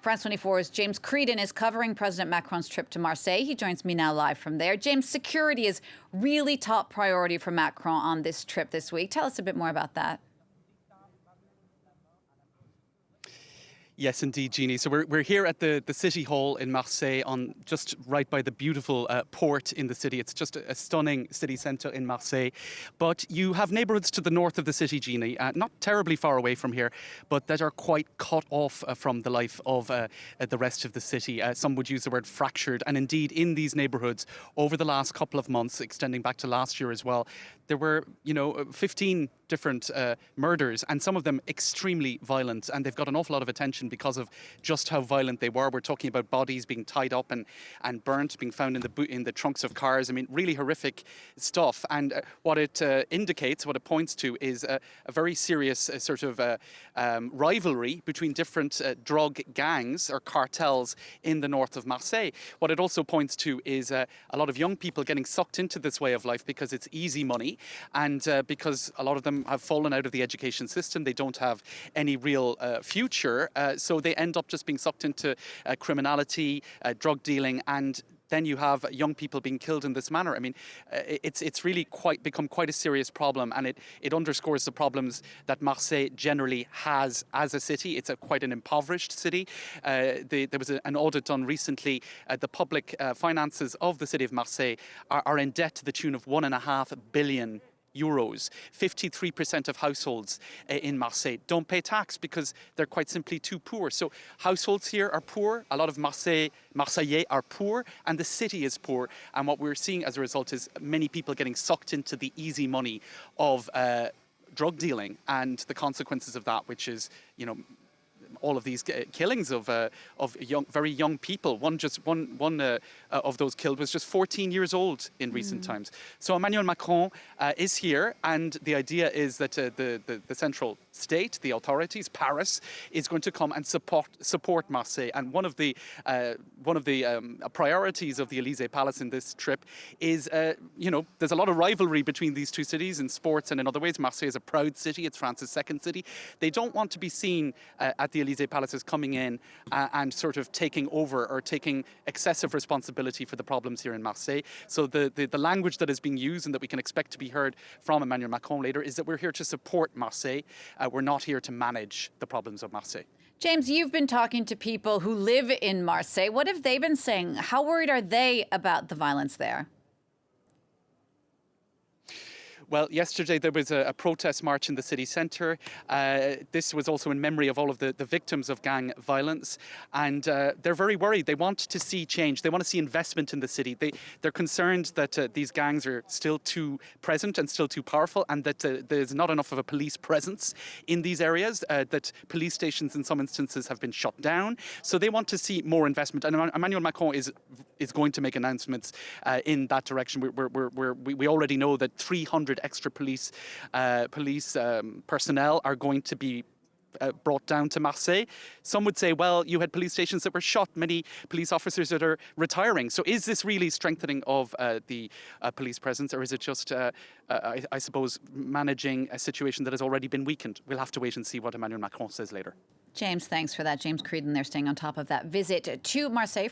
France 24's James Creedon is covering President Macron's trip to Marseille. He joins me now live from there. James, security is really top priority for Macron on this trip this week. Tell us a bit more about that. Yes, indeed, Jeannie. So we're here at the City Hall in Marseille, on just right by the beautiful port in the city. It's just a stunning city centre in Marseille. But you have neighbourhoods to the north of the city, Jeannie, not terribly far away from here, but that are quite cut off from the life of the rest of the city. Some would use the word fractured. And indeed, in these neighbourhoods, over the last couple of months, extending back to last year as well, there were, 15 different murders, and some of them extremely violent, and they've got an awful lot of attention because of just how violent they were. We're talking about bodies being tied up and burnt, being found in the trunks of cars. I mean, really horrific stuff. And what it indicates, what it points to, is a very serious sort of rivalry between different drug gangs or cartels in the north of Marseille. What it also points to is a lot of young people getting sucked into this way of life because it's easy money, and because a lot of them have fallen out of the education system. They don't have any real future, so they end up just being sucked into criminality, drug dealing, and then you have young people being killed in this manner. I mean, it's really become quite a serious problem, and it underscores the problems that Marseille generally has as a city. It's quite an impoverished city. There was an audit done recently. The public finances of the city of Marseille are in debt to the tune of €1.5 billion. 53% of households in Marseille don't pay tax because they're quite simply too poor. So households here are poor. A lot of Marseillais are poor, and the city is poor. And what we're seeing as a result is many people getting sucked into the easy money of drug dealing, and the consequences of that, which is, all of these killings of very young people. One of those killed was just 14 years old in recent times. So Emmanuel Macron is here, and the idea is that the central state, the authorities, Paris, is going to come and support Marseille. And one of the priorities of the Élysée Palace in this trip is, there's a lot of rivalry between these two cities in sports and in other ways. Marseille is a proud city. It's France's second city. They don't want to be seen at the Élysée Palace as coming in and sort of taking over or taking excessive responsibility for the problems here in Marseille. So the language that is being used and that we can expect to be heard from Emmanuel Macron later is that we're here to support Marseille. We're not here to manage the problems of Marseille. James, you've been talking to people who live in Marseille. What have they been saying? How worried are they about the violence there? Well, yesterday there was a protest march in the city centre. This was also in memory of all of the victims of gang violence. And they're very worried. They want to see change. They want to see investment in the city. They're concerned that these gangs are still too present and still too powerful, and that there's not enough of a police presence in these areas, that police stations in some instances have been shut down. So they want to see more investment. And Emmanuel Macron is going to make announcements in that direction. We already know that 300 extra police personnel are going to be brought down to Marseille. Some would say, well, you had police stations that were shut, many police officers that are retiring. So is this really strengthening of the police presence, or is it just, I suppose, managing a situation that has already been weakened? We'll have to wait and see what Emmanuel Macron says later. James, thanks for that. James Creedon there, staying on top of that visit to Marseille.